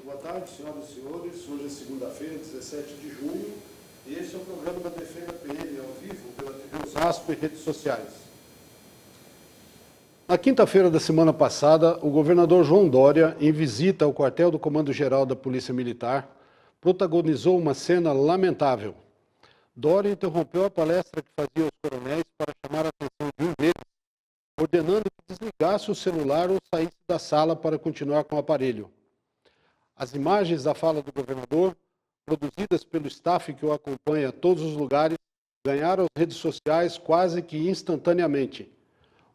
Boa tarde, senhoras e senhores. Hoje é segunda-feira, 17 de junho, e este é o programa da Defenda PM, ao vivo, pela TV Osasco e redes sociais. Na quinta-feira da semana passada, o governador João Dória, em visita ao quartel do Comando-Geral da Polícia Militar, protagonizou uma cena lamentável. Dória interrompeu a palestra que fazia aos coronéis para chamar a atenção de um deles, ordenando que desligasse o celular ou saísse da sala para continuar com o aparelho. As imagens da fala do governador, produzidas pelo staff que o acompanha a todos os lugares, ganharam as redes sociais quase que instantaneamente.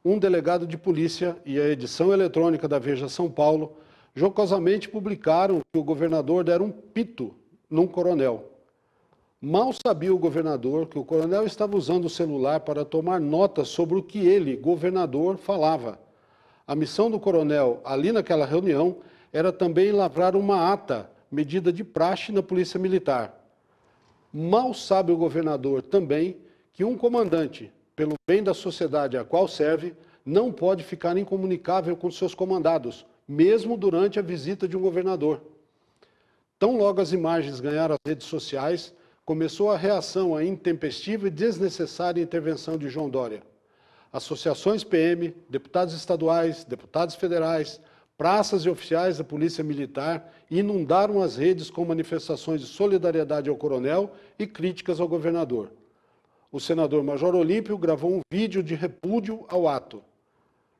Um delegado de polícia e a edição eletrônica da Veja São Paulo jocosamente publicaram que o governador dera um pito num coronel. Mal sabia o governador que o coronel estava usando o celular para tomar notas sobre o que ele, governador, falava. A missão do coronel, ali naquela reunião, era também lavrar uma ata, medida de praxe na Polícia Militar. Mal sabe o governador também que um comandante, pelo bem da sociedade a qual serve, não pode ficar incomunicável com seus comandados, mesmo durante a visita de um governador. Tão logo as imagens ganharam as redes sociais, começou a reação à intempestiva e desnecessária intervenção de João Dória. Associações PM, deputados estaduais, deputados federais, praças e oficiais da Polícia Militar inundaram as redes com manifestações de solidariedade ao coronel e críticas ao governador. O senador Major Olímpio gravou um vídeo de repúdio ao ato.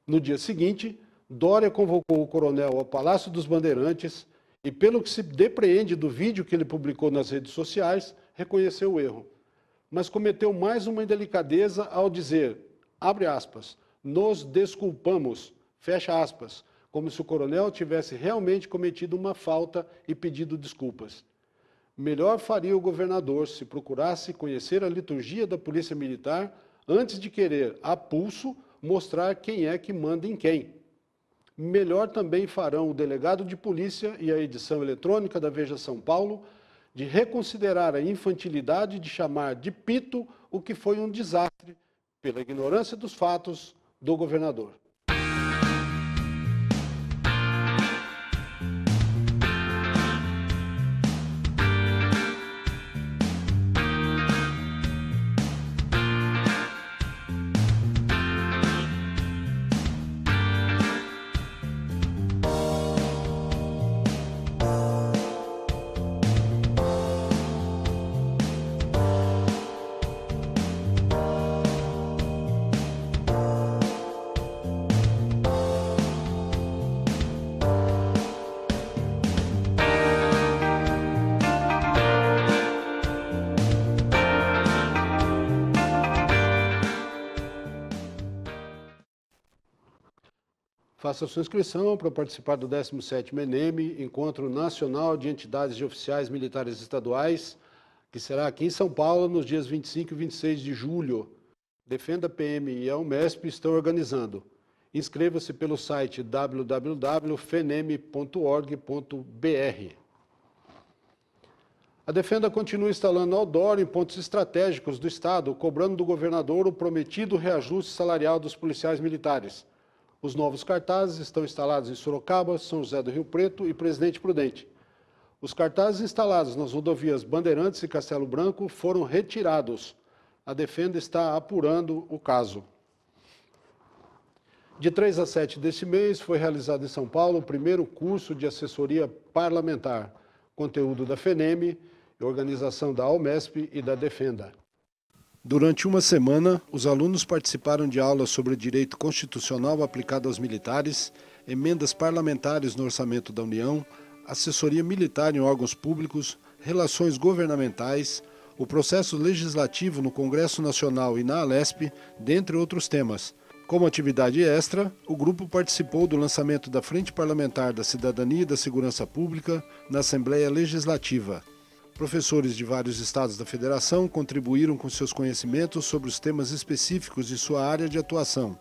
No dia seguinte, Dória convocou o coronel ao Palácio dos Bandeirantes e, pelo que se depreende do vídeo que ele publicou nas redes sociais, reconheceu o erro. Mas cometeu mais uma indelicadeza ao dizer, abre aspas, nos desculpamos, fecha aspas, como se o coronel tivesse realmente cometido uma falta e pedido desculpas. Melhor faria o governador se procurasse conhecer a liturgia da Polícia Militar antes de querer, a pulso, mostrar quem é que manda em quem. Melhor também farão o delegado de polícia e a edição eletrônica da Veja São Paulo de reconsiderar a infantilidade de chamar de pito o que foi um desastre pela ignorância dos fatos do governador. Faça sua inscrição para participar do 17º ENEM, Encontro Nacional de Entidades de Oficiais Militares Estaduais, que será aqui em São Paulo nos dias 25 e 26 de julho. Defenda PM e a Umesp estão organizando. Inscreva-se pelo site www.fenem.org.br. A Defenda continua instalando outdoor em pontos estratégicos do Estado, cobrando do governador o prometido reajuste salarial dos policiais militares. Os novos cartazes estão instalados em Sorocaba, São José do Rio Preto e Presidente Prudente. Os cartazes instalados nas rodovias Bandeirantes e Castelo Branco foram retirados. A Defenda está apurando o caso. De 3 a 7 deste mês, foi realizado em São Paulo o primeiro curso de assessoria parlamentar, conteúdo da FENEM, organização da Umesp e da Defenda. Durante uma semana, os alunos participaram de aulas sobre o direito constitucional aplicado aos militares, emendas parlamentares no orçamento da União, assessoria militar em órgãos públicos, relações governamentais, o processo legislativo no Congresso Nacional e na Alesp, dentre outros temas. Como atividade extra, o grupo participou do lançamento da Frente Parlamentar da Cidadania e da Segurança Pública na Assembleia Legislativa. Professores de vários estados da federação contribuíram com seus conhecimentos sobre os temas específicos de sua área de atuação.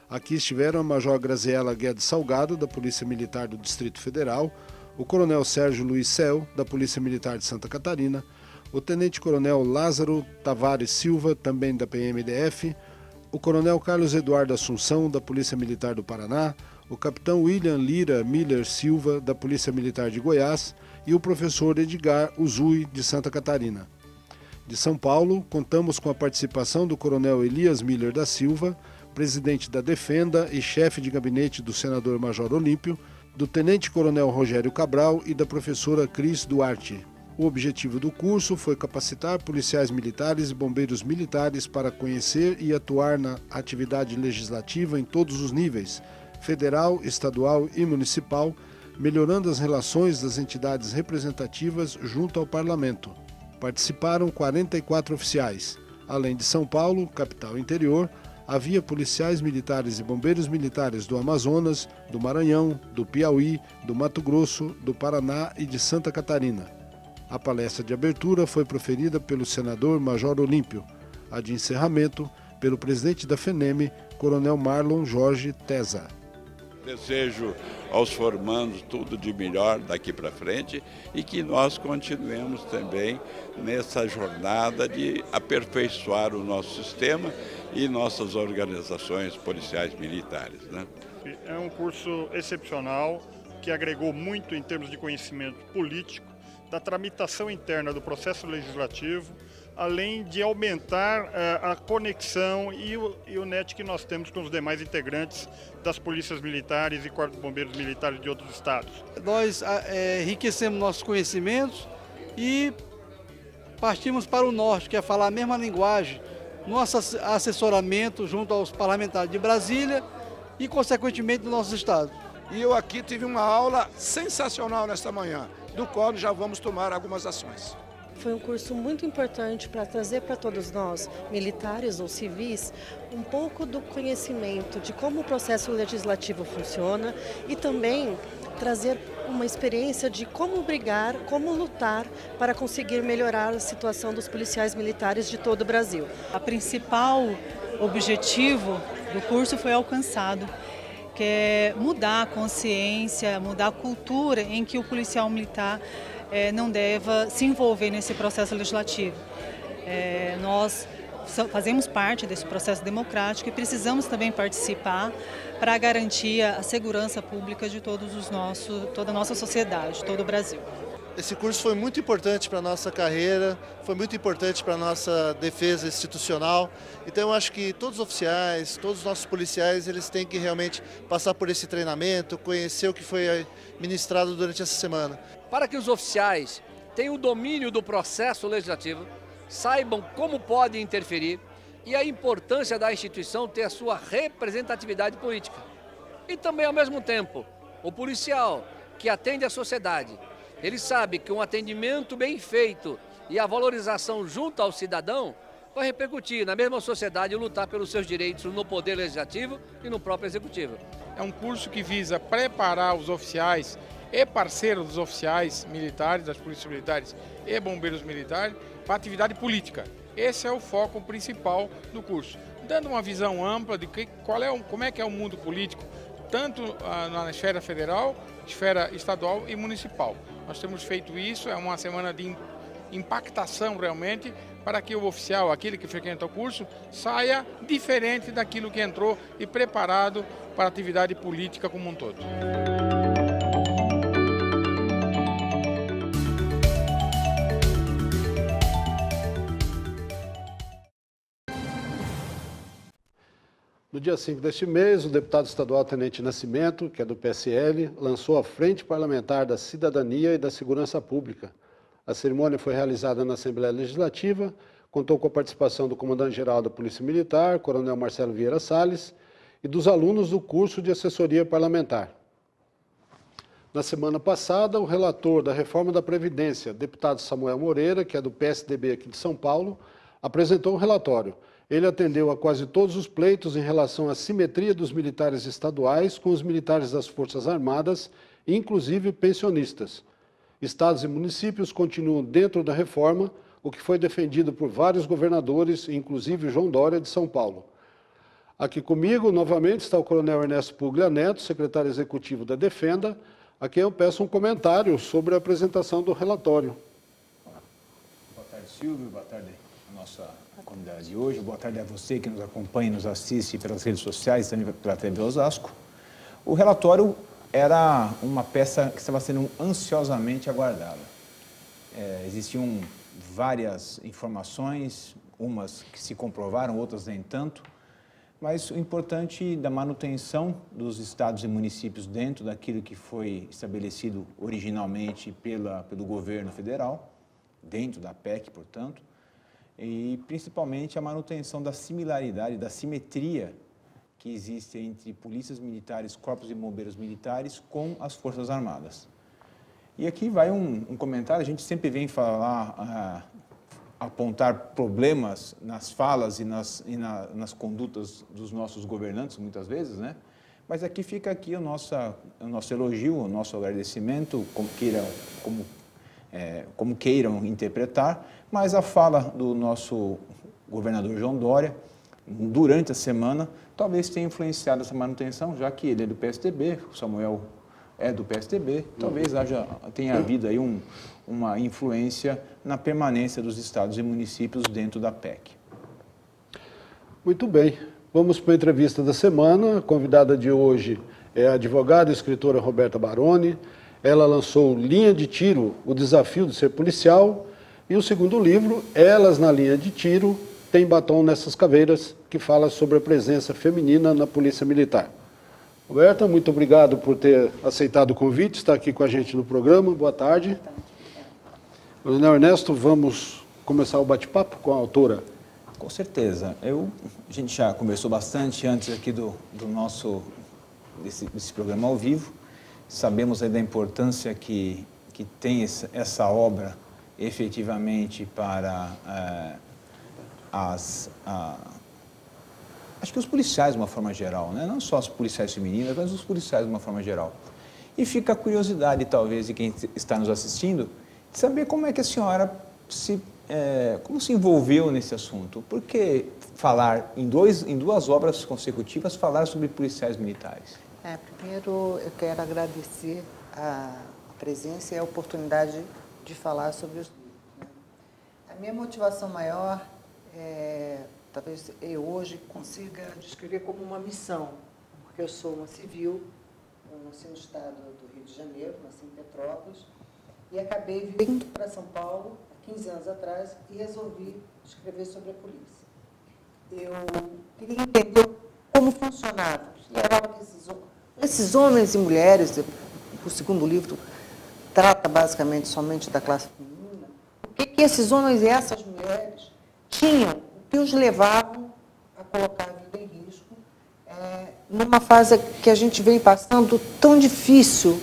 Aqui estiveram a Major Graziela Guedes Salgado, da Polícia Militar do Distrito Federal, o Coronel Sérgio Luiz Cel, da Polícia Militar de Santa Catarina, o Tenente-Coronel Lázaro Tavares Silva, também da PMDF, o Coronel Carlos Eduardo Assunção, da Polícia Militar do Paraná, o capitão William Lira Miller Silva, da Polícia Militar de Goiás, e o professor Edgar Uzui, de Santa Catarina. De São Paulo, contamos com a participação do coronel Elias Miller da Silva, presidente da Defenda e chefe de gabinete do senador Major Olímpio, do tenente-coronel Rogério Cabral e da professora Cris Duarte. O objetivo do curso foi capacitar policiais militares e bombeiros militares para conhecer e atuar na atividade legislativa em todos os níveis, federal, estadual e municipal, melhorando as relações das entidades representativas junto ao Parlamento. Participaram 44 oficiais. Além de São Paulo, capital interior, havia policiais militares e bombeiros militares do Amazonas, do Maranhão, do Piauí, do Mato Grosso, do Paraná e de Santa Catarina. A palestra de abertura foi proferida pelo senador Major Olímpio, a de encerramento pelo presidente da FENEME, coronel Marlon Jorge Tesa. Desejo aos formandos tudo de melhor daqui para frente e que nós continuemos também nessa jornada de aperfeiçoar o nosso sistema e nossas organizações policiais militares, né? É um curso excepcional que agregou muito em termos de conhecimento político, da tramitação interna do processo legislativo, além de aumentar a conexão e o net que nós temos com os demais integrantes das polícias militares e corpos de bombeiros militares de outros estados. Nós enriquecemos nossos conhecimentos e partimos para o norte, que é falar a mesma linguagem, nosso assessoramento junto aos parlamentares de Brasília e, consequentemente, do nosso estado. E eu aqui tive uma aula sensacional nesta manhã, do qual já vamos tomar algumas ações. Foi um curso muito importante para trazer para todos nós, militares ou civis, um pouco do conhecimento de como o processo legislativo funciona e também trazer uma experiência de como brigar, como lutar para conseguir melhorar a situação dos policiais militares de todo o Brasil. O principal objetivo do curso foi alcançado, que é mudar a consciência, mudar a cultura em que o policial militar não deva se envolver nesse processo legislativo. Nós fazemos parte desse processo democrático e precisamos também participar para garantir a segurança pública de toda a nossa sociedade, todo o Brasil. Esse curso foi muito importante para a nossa carreira, foi muito importante para a nossa defesa institucional. Então eu acho que todos os oficiais, todos os nossos policiais, eles têm que realmente passar por esse treinamento, conhecer o que foi ministrado durante essa semana. Para que os oficiais tenham o domínio do processo legislativo, saibam como podem interferir e a importância da instituição ter a sua representatividade política. E também, ao mesmo tempo, o policial que atende a sociedade, ele sabe que um atendimento bem feito e a valorização junto ao cidadão vai repercutir na mesma sociedade e lutar pelos seus direitos no poder legislativo e no próprio executivo. É um curso que visa preparar os oficiais e parceiros dos oficiais militares, das polícias militares e bombeiros militares para a atividade política. Esse é o foco principal do curso, dando uma visão ampla de como é que é o mundo político, tanto na esfera federal, esfera estadual e municipal. Nós temos feito isso, é uma semana de impactação realmente, para que o oficial, aquele que frequenta o curso, saia diferente daquilo que entrou e preparado para a atividade política como um todo. No dia 5 deste mês, o deputado estadual Tenente Nascimento, que é do PSL, lançou a Frente Parlamentar da Cidadania e da Segurança Pública. A cerimônia foi realizada na Assembleia Legislativa, contou com a participação do comandante-geral da Polícia Militar, coronel Marcelo Vieira Salles, e dos alunos do curso de assessoria parlamentar. Na semana passada, o relator da reforma da Previdência, deputado Samuel Moreira, que é do PSDB aqui de São Paulo, apresentou um relatório. Ele atendeu a quase todos os pleitos em relação à simetria dos militares estaduais com os militares das Forças Armadas, inclusive pensionistas. Estados e municípios continuam dentro da reforma, o que foi defendido por vários governadores, inclusive João Dória de São Paulo. Aqui comigo, novamente, está o coronel Ernesto Puglia Neto, secretário executivo da Defenda, a quem eu peço um comentário sobre a apresentação do relatório. Boa tarde, Silvio. Boa tarde a nossa comunidade de hoje. Boa tarde a você que nos acompanha e nos assiste pelas redes sociais, também pela TV Osasco. O relatório era uma peça que estava sendo ansiosamente aguardada. Existiam várias informações, umas que se comprovaram, outras nem tanto, mas o importante da manutenção dos estados e municípios dentro daquilo que foi estabelecido originalmente pelo governo federal, dentro da PEC, portanto, e principalmente a manutenção da similaridade, da simetria que existe entre polícias militares, corpos de bombeiros militares com as Forças Armadas. E aqui vai um comentário, a gente sempre vem falar, apontar problemas nas falas e nas condutas dos nossos governantes, muitas vezes, né? Mas aqui fica aqui o nosso elogio, o nosso agradecimento, como queiram interpretar, mas a fala do nosso governador João Dória, durante a semana, talvez tenha influenciado essa manutenção, já que ele é do PSDB, o Samuel é do PSDB, talvez tenha havido aí uma influência na permanência dos estados e municípios dentro da PEC. Muito bem, vamos para a entrevista da semana. A convidada de hoje é a advogada e escritora Roberta Baroni. Ela lançou Linha de Tiro, o desafio de ser policial, e o segundo livro, Elas na Linha de Tiro, tem batom nessas caveiras, que fala sobre a presença feminina na Polícia Militar. Roberta, muito obrigado por ter aceitado o convite, estar aqui com a gente no programa. Boa tarde. Coronel Ernesto, vamos começar o bate-papo com a autora? Com certeza. A gente já conversou bastante antes aqui desse programa ao vivo. Sabemos aí da importância que tem essa obra efetivamente para acho que os policiais de uma forma geral, né? Não só os policiais femininas, mas os policiais de uma forma geral. E fica a curiosidade, talvez, de quem está nos assistindo, de saber como é que a senhora como se envolveu nesse assunto. Por que falar, em duas obras consecutivas, falar sobre policiais militares? Primeiro, eu quero agradecer a presença e a oportunidade de falar sobre os livros. A minha motivação maior talvez eu hoje consiga descrever como uma missão, porque eu sou uma civil, eu nasci no estado do Rio de Janeiro, nasci em Petrópolis, e acabei vindo para São Paulo, há 15 anos atrás, e resolvi escrever sobre a polícia. Eu queria entender como funcionava, esses homens e mulheres, o segundo livro trata basicamente somente da classe feminina, o que esses homens e essas mulheres tinham, que os levavam a colocar a vida em risco numa fase que a gente vem passando tão difícil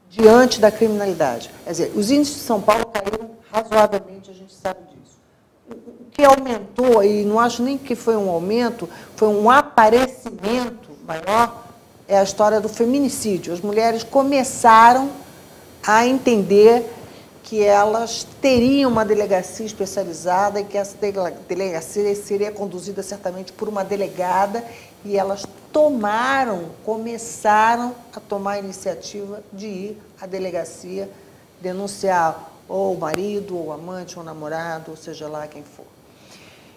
diante da criminalidade. Quer dizer, os índices de São Paulo caíram razoavelmente, a gente sabe disso. O que aumentou, e não acho nem que foi um aumento, foi um aparecimento maior, é a história do feminicídio. As mulheres começaram a entender que elas teriam uma delegacia especializada e que essa delegacia seria conduzida certamente por uma delegada, e elas começaram a tomar a iniciativa de ir à delegacia denunciar ou o marido, ou o amante, ou o namorado, ou seja lá quem for.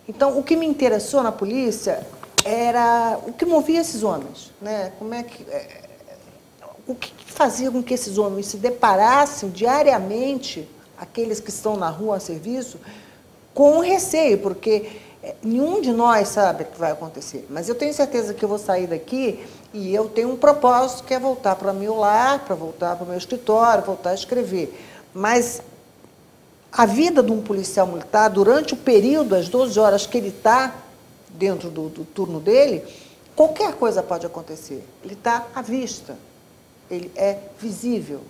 Então, o que me interessou na polícia era o que movia esses homens, né? O que fazia com que esses homens se deparassem diariamente, aqueles que estão na rua a serviço, com receio, porque nenhum de nós sabe o que vai acontecer. Mas eu tenho certeza que eu vou sair daqui e eu tenho um propósito, que é voltar para o meu lar, para voltar para o meu escritório, voltar a escrever. Mas a vida de um policial militar, durante o período, as 12 horas que ele está dentro do turno dele, qualquer coisa pode acontecer. Ele está à vista. Ele é visível.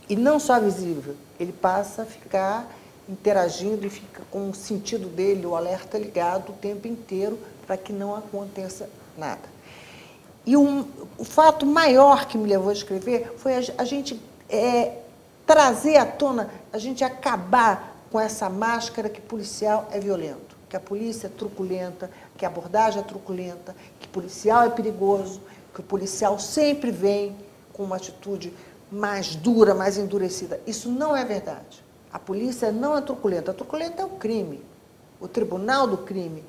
E não só visível, ele passa a ficar interagindo e fica com o sentido dele, o alerta ligado o tempo inteiro para que não aconteça nada. E o fato maior que me levou a escrever foi a gente trazer à tona, a gente acabar com essa máscara que policial é violento, que a polícia é truculenta, que a abordagem é truculenta, que policial é perigoso, que o policial sempre vem com uma atitude mais dura, mais endurecida. Isso não é verdade. A polícia não é truculenta. A truculenta é o crime, o tribunal do crime,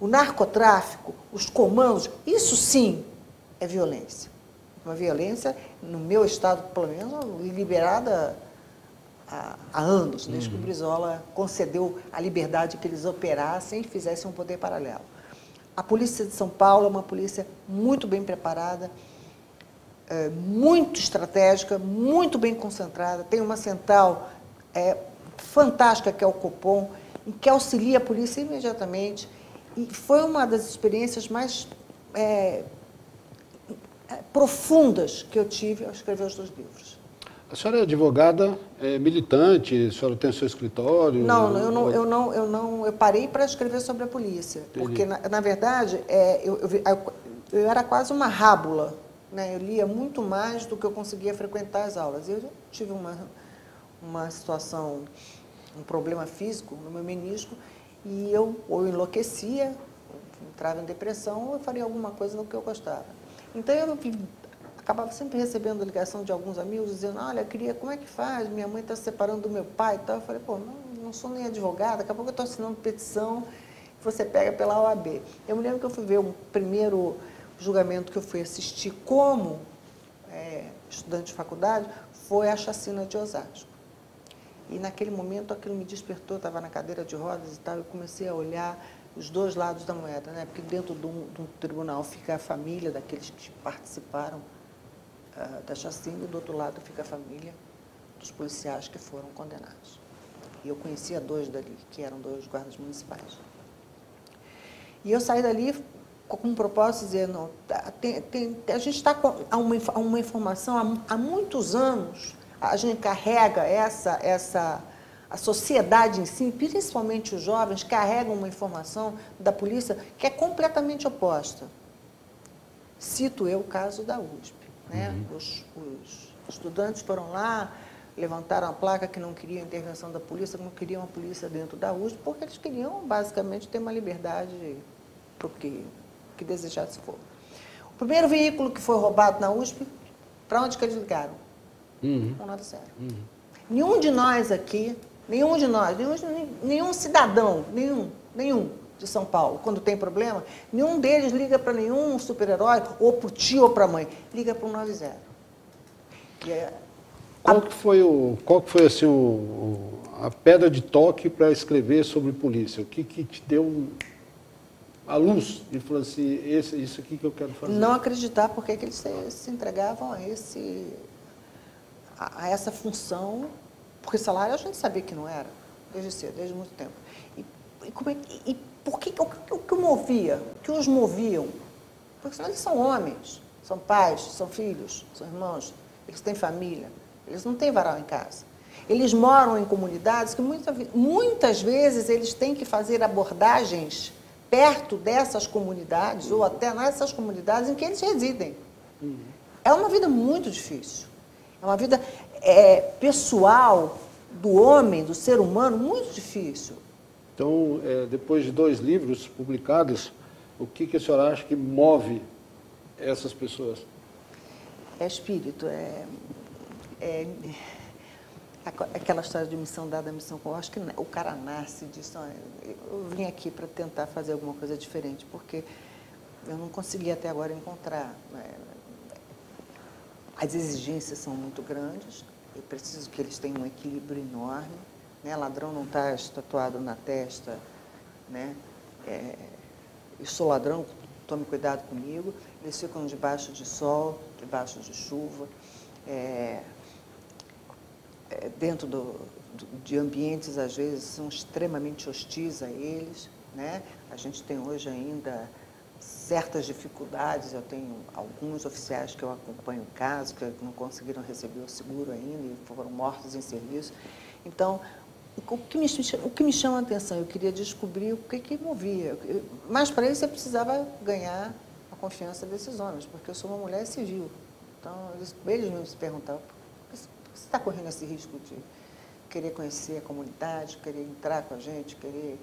o narcotráfico, os comandos, isso sim é violência. Uma violência, no meu estado, pelo menos, liberada há anos, desde que o Brizola concedeu a liberdade que eles operassem e fizessem um poder paralelo. A Polícia de São Paulo é uma polícia muito bem preparada, muito estratégica, muito bem concentrada, tem uma central fantástica, que é o Copom, em que auxilia a polícia imediatamente, e foi uma das experiências mais profundas que eu tive ao escrever os 2 livros. A senhora é advogada, militante, a senhora tem seu escritório? Não, eu parei para escrever sobre a polícia, Entendi. porque, na verdade, eu era quase uma rábula, né? Eu lia muito mais do que eu conseguia frequentar as aulas. Eu tive uma situação, um problema físico no meu menisco, e eu ou enlouquecia, entrava em depressão, ou eu faria alguma coisa no que eu gostava. Então, eu acabava sempre recebendo ligação de alguns amigos, dizendo, olha, como é que faz? Minha mãe está se separando do meu pai e tal. Eu falei, pô, não sou nem advogada, daqui a pouco eu estou assinando petição que você pega pela OAB. Eu me lembro que eu fui ver o primeiro julgamento que eu fui assistir como estudante de faculdade, foi a chacina de Osasco. E naquele momento aquilo me despertou, estava na cadeira de rodas e tal, eu comecei a olhar os 2 lados da moeda, né? Porque dentro de um tribunal fica a família daqueles que participaram da chacina, e do outro lado fica a família dos policiais que foram condenados. E eu conhecia 2 dali, que eram 2 guardas municipais. E eu saí dali com um propósito de dizer, não, a gente está com uma informação há muitos anos, a gente carrega a sociedade em si, principalmente os jovens, carregam uma informação da polícia que é completamente oposta. Cito eu o caso da USP. Né? Os estudantes foram lá, levantaram a placa que não queriam a intervenção da polícia, não queriam a polícia dentro da USP, porque eles queriam, basicamente, ter uma liberdade para o que desejasse for. O primeiro veículo que foi roubado na USP, para onde que eles ligaram? 190. Nenhum de nós aqui, nenhum cidadão, nenhum de São Paulo, quando tem problema, nenhum deles liga para nenhum super-herói, ou para o tio ou para a mãe, liga para o 90. Qual que foi assim, a pedra de toque para escrever sobre polícia? O que te deu a luz e falou assim, isso aqui que eu quero fazer? Não acreditar porque que eles se entregavam a essa função, porque salário a gente sabia que não era, desde cedo, desde muito tempo. E por que o que movia, o que os moviam? Porque senão eles são homens, são pais, são filhos, são irmãos, eles têm família, eles não têm varal em casa. Eles moram em comunidades que muitas vezes eles têm que fazer abordagens perto dessas comunidades, ou até nessas comunidades em que eles residem. É uma vida muito difícil. É uma vida pessoal do homem, do ser humano, muito difícil. Então, depois de 2 livros publicados, o que a senhora acha que move essas pessoas? É espírito, aquela história de missão dada, missão com. Eu acho que o cara nasce disso. Eu vim aqui para tentar fazer alguma coisa diferente, porque eu não consegui até agora encontrar. As exigências são muito grandes, eu preciso que eles tenham um equilíbrio enorme. Né? Ladrão não está estatuado na testa. Né? Eu sou ladrão, tome cuidado comigo. Eles ficam debaixo de sol, debaixo de chuva. Dentro de ambientes, às vezes, são extremamente hostis a eles. Né? A gente tem hoje ainda certas dificuldades, eu tenho alguns oficiais que eu acompanho o caso, que não conseguiram receber o seguro ainda e foram mortos em serviço. Então, o que me chama a atenção, eu queria descobrir o que movia. Mas, para isso, eu precisava ganhar a confiança desses homens, porque eu sou uma mulher civil. Então, eles mesmos se perguntavam, você está correndo esse risco de querer conhecer a comunidade, querer entrar com a gente, querer...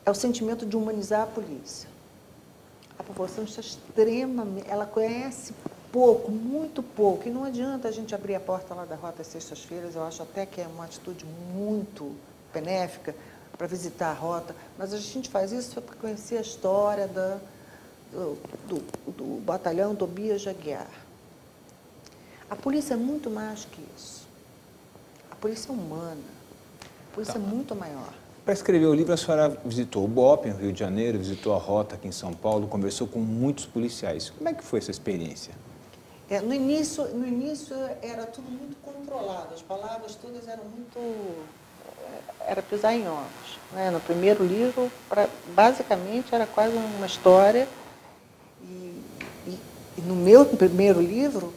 É o sentimento de humanizar a polícia. A população está extremamente... Ela conhece pouco, muito pouco, e não adianta a gente abrir a porta lá da Rota às sextas-feiras, eu acho até que é uma atitude muito benéfica, para visitar a rota, mas a gente faz isso para conhecer a história do batalhão Tobias Aguiar. A polícia é muito mais que isso. A polícia é humana. A polícia é muito maior. Para escrever o livro, a senhora visitou o BOPE, no Rio de Janeiro, visitou a Rota aqui em São Paulo, conversou com muitos policiais. Como é que foi essa experiência? No início era tudo muito controlado, as palavras todas eram muito... Era pisar em ovos. Né? No primeiro livro, basicamente, era quase uma história. E no meu primeiro livro,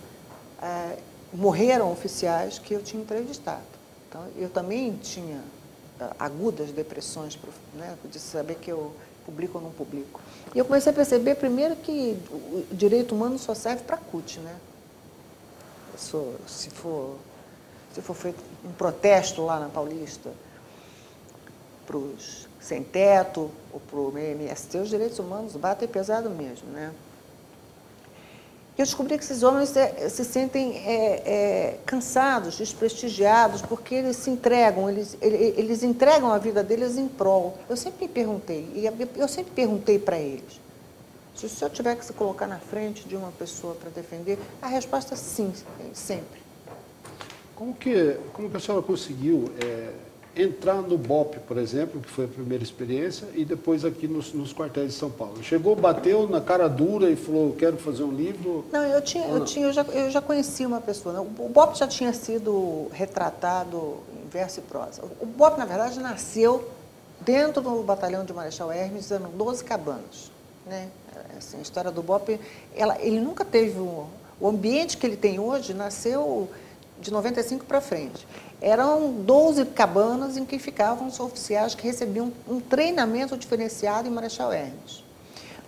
morreram oficiais que eu tinha entrevistado. Então, eu também tinha agudas depressões, né, de saber que eu publico ou não publico. E eu comecei a perceber, primeiro, que o direito humano só serve para CUT, né? Se for feito um protesto lá na Paulista para os sem-teto ou para o MST, os direitos humanos batem pesado mesmo, né? Eu descobri que esses homens se sentem cansados, desprestigiados, porque eles se entregam, eles entregam a vida deles em prol. Eu sempre perguntei para eles, se eu tiver que se colocar na frente de uma pessoa para defender, a resposta é sim, sempre. Como que a senhora conseguiu entrar no BOPE, por exemplo, que foi a primeira experiência, e depois aqui nos quartéis de São Paulo? Chegou, bateu na cara dura e falou, quero fazer um livro? Não, eu já conhecia uma pessoa. Né? O BOPE já tinha sido retratado em verso e prosa. O BOPE, na verdade, nasceu dentro do batalhão de Marechal Hermes, eram 12 cabanas. Né? Assim, a história do BOPE, ele nunca teve... O ambiente que ele tem hoje nasceu de 95 para frente. Eram 12 cabanas em que ficavam os oficiais que recebiam um treinamento diferenciado em Marechal Hermes.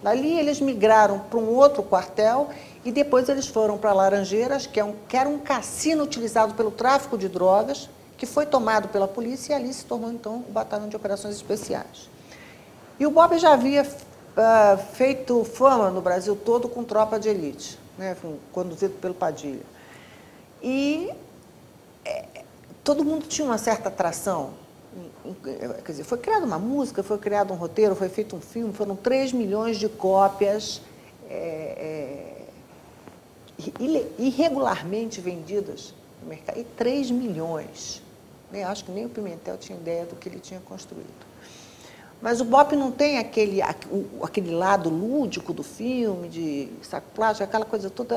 Dali eles migraram para um outro quartel e depois eles foram para Laranjeiras, que era um cassino utilizado pelo tráfico de drogas, que foi tomado pela polícia e ali se tornou, então, o Batalhão de Operações Especiais. E o BOPE já havia feito fama no Brasil todo com tropa de elite, né, conduzido pelo Padilha. E todo mundo tinha uma certa atração. Quer dizer, foi criada uma música, foi criado um roteiro, foi feito um filme, foram 3 milhões de cópias irregularmente vendidas no mercado. E 3 milhões. Acho que nem o Pimentel tinha ideia do que ele tinha construído. Mas o BOPE não tem aquele lado lúdico do filme, de saco plástico, aquela coisa toda.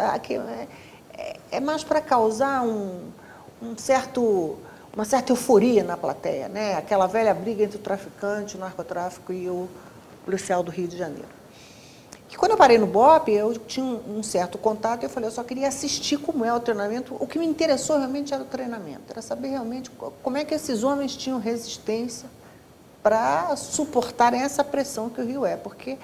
É mais para causar uma certa euforia na plateia, né? Aquela velha briga entre o traficante, o narcotráfico e o policial do Rio de Janeiro. E quando eu parei no BOPE, eu tinha um certo contato e eu falei, eu só queria assistir como é o treinamento. O que me interessou realmente era o treinamento, era saber realmente como é que esses homens tinham resistência para suportarem essa pressão que o Rio é, porque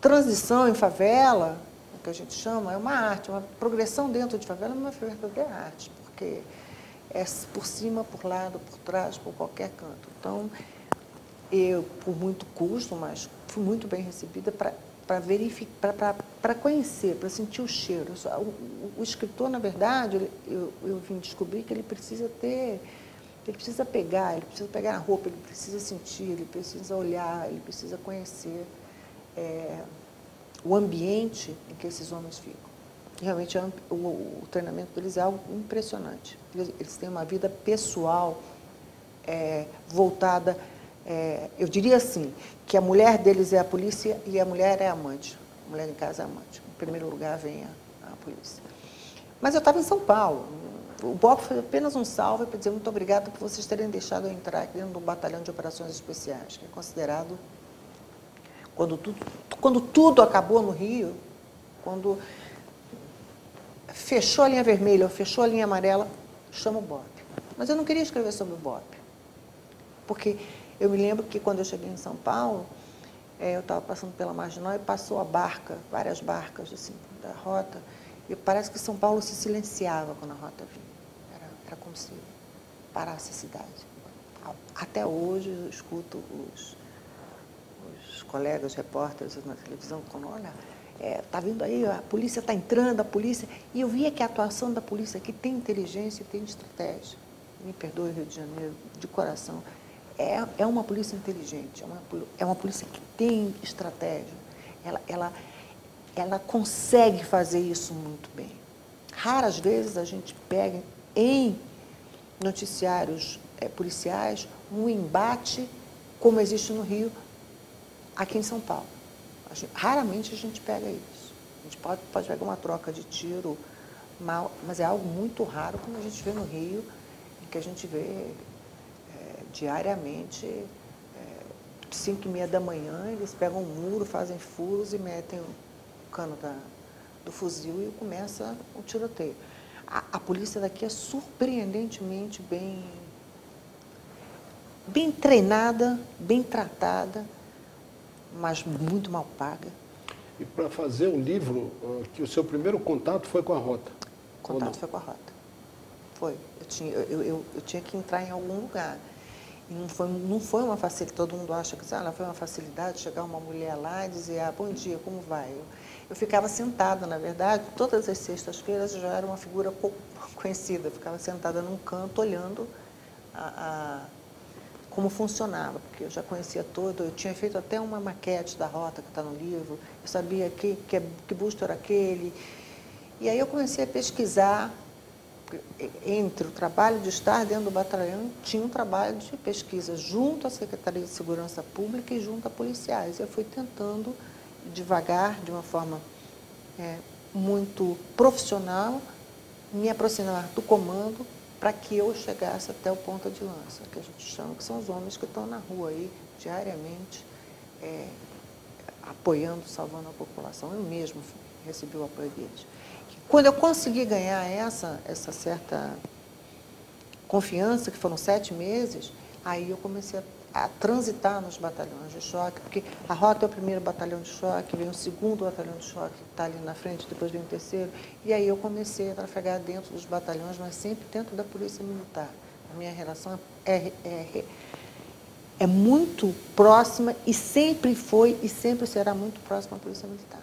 transição em favela, o que a gente chama, é uma arte, uma progressão dentro de favela é uma verdadeira arte, porque é por cima, por lado, por trás, por qualquer canto. Então, eu, por muito custo, mas fui muito bem recebida para verificar, para conhecer, para sentir o cheiro. O escritor, na verdade, eu vim descobrir que ele precisa pegar a roupa, ele precisa sentir, ele precisa olhar, ele precisa conhecer o ambiente em que esses homens ficam. Realmente, o treinamento deles é algo impressionante. Eles têm uma vida pessoal voltada, eu diria assim, que a mulher deles é a polícia e a mulher é a amante. A mulher em casa é a amante. Em primeiro lugar vem a polícia. Mas eu estava em São Paulo. O BOPE foi apenas um salve para dizer muito obrigada por vocês terem deixado eu entrar aqui dentro do Batalhão de Operações Especiais, que é considerado, quando tudo acabou no Rio, quando fechou a linha vermelha ou fechou a linha amarela, chama o BOPE. Mas eu não queria escrever sobre o BOPE, porque eu me lembro que quando eu cheguei em São Paulo, eu estava passando pela Marginal e passou a barca, várias barcas assim, da rota, e parece que São Paulo se silenciava quando a rota vinha. Era como se parasse a cidade. Até hoje eu escuto os colegas repórteres na televisão falando, olha, está vindo aí, a polícia está entrando, a polícia... E eu via que a atuação da polícia aqui tem inteligência e tem estratégia. Me perdoe, Rio de Janeiro, de coração. é uma polícia inteligente, é uma polícia que tem estratégia. Ela consegue fazer isso muito bem. Raras vezes a gente pega em noticiários policiais um embate como existe no Rio, aqui em São Paulo. Raramente a gente pega isso. A gente pode pegar uma troca de tiro, mas é algo muito raro como a gente vê no Rio, em que a gente vê diariamente, 5h30 da manhã, eles pegam um muro, fazem furos e metem o cano do fuzil e começa o tiroteio. A polícia daqui é surpreendentemente bem treinada, bem tratada, mas muito mal paga. E para fazer o livro, que o seu primeiro contato foi com a Rota? O contato foi com a Rota. Foi. Eu tinha que entrar em algum lugar. E não foi uma facilidade, todo mundo acha que não foi uma facilidade chegar uma mulher lá e dizer, bom dia, como vai? Eu ficava sentada, na verdade, todas as sextas-feiras eu já era uma figura pouco conhecida, eu ficava sentada num canto olhando como funcionava, porque eu já conhecia todo, eu tinha feito até uma maquete da Rota que está no livro, eu sabia que busto era aquele, e aí eu comecei a pesquisar. Entre o trabalho de estar dentro do batalhão, tinha um trabalho de pesquisa junto à Secretaria de Segurança Pública e junto a policiais. Eu fui tentando, devagar, de uma forma muito profissional, me aproximar do comando para que eu chegasse até o ponta de lança, que a gente chama, que são os homens que estão na rua aí, diariamente, apoiando, salvando a população. Eu mesmo recebi o apoio deles. Quando eu consegui ganhar essa certa confiança, que foram 7 meses, aí eu comecei a transitar nos batalhões de choque, porque a Rota é o primeiro batalhão de choque, vem o segundo batalhão de choque, que está ali na frente, depois vem o terceiro, e aí eu comecei a trafegar dentro dos batalhões, mas sempre dentro da Polícia Militar. A minha relação é muito próxima e sempre foi e sempre será muito próxima à Polícia Militar.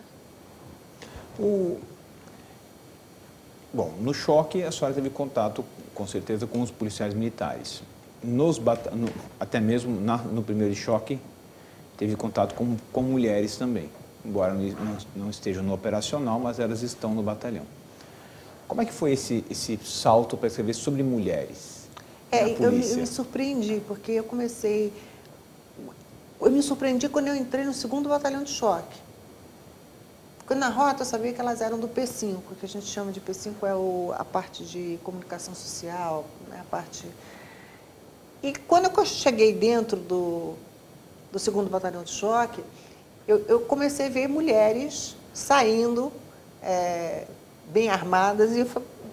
Bom, no choque, a senhora teve contato, com certeza, com os policiais militares. Até mesmo no primeiro choque, teve contato com mulheres também, embora não estejam no operacional, mas elas estão no batalhão. Como é que foi esse salto para escrever sobre mulheres? Eu me surpreendi, porque eu me surpreendi quando eu entrei no 2º Batalhão de Choque. Porque na Rota eu sabia que elas eram do P5, que a gente chama de P5 a parte de comunicação social, né, a parte... E quando eu cheguei dentro do 2º Batalhão de Choque, eu comecei a ver mulheres saindo bem armadas e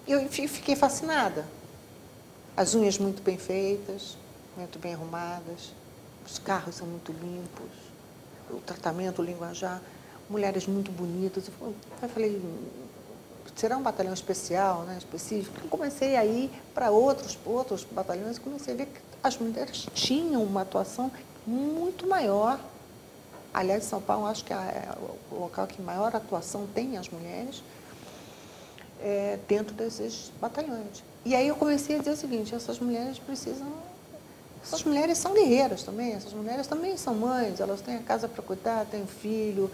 eu fiquei fascinada. As unhas muito bem feitas, muito bem arrumadas, os carros são muito limpos, o tratamento, o linguajar... mulheres muito bonitas. Eu falei, será um batalhão especial, né, específico? Eu comecei a ir para outros batalhões e comecei a ver que as mulheres tinham uma atuação muito maior. Aliás, São Paulo, acho que é o local que maior atuação tem as mulheres dentro desses batalhões. E aí eu comecei a dizer o seguinte, essas mulheres são guerreiras também, essas mulheres também são mães, elas têm a casa para cuidar, têm filho.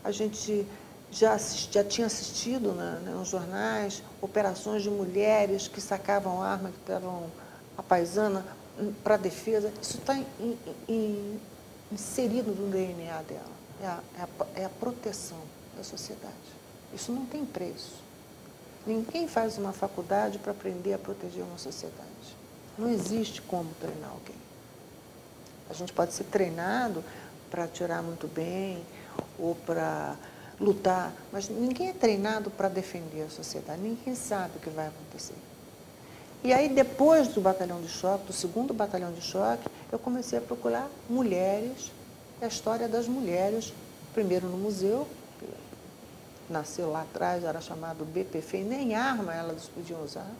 A gente já tinha assistido nos jornais operações de mulheres que sacavam arma, que davam a paisana para a defesa. Isso está inserido no DNA dela. É a proteção da sociedade. Isso não tem preço. Ninguém faz uma faculdade para aprender a proteger uma sociedade. Não existe como treinar alguém. A gente pode ser treinado para atirar muito bem, ou para lutar, mas ninguém é treinado para defender a sociedade, ninguém sabe o que vai acontecer. E aí, depois do batalhão de choque, do 2º Batalhão de Choque, eu comecei a procurar mulheres, a história das mulheres, primeiro no museu, que nasceu lá atrás, era chamado BPF, e nem arma elas podiam usar,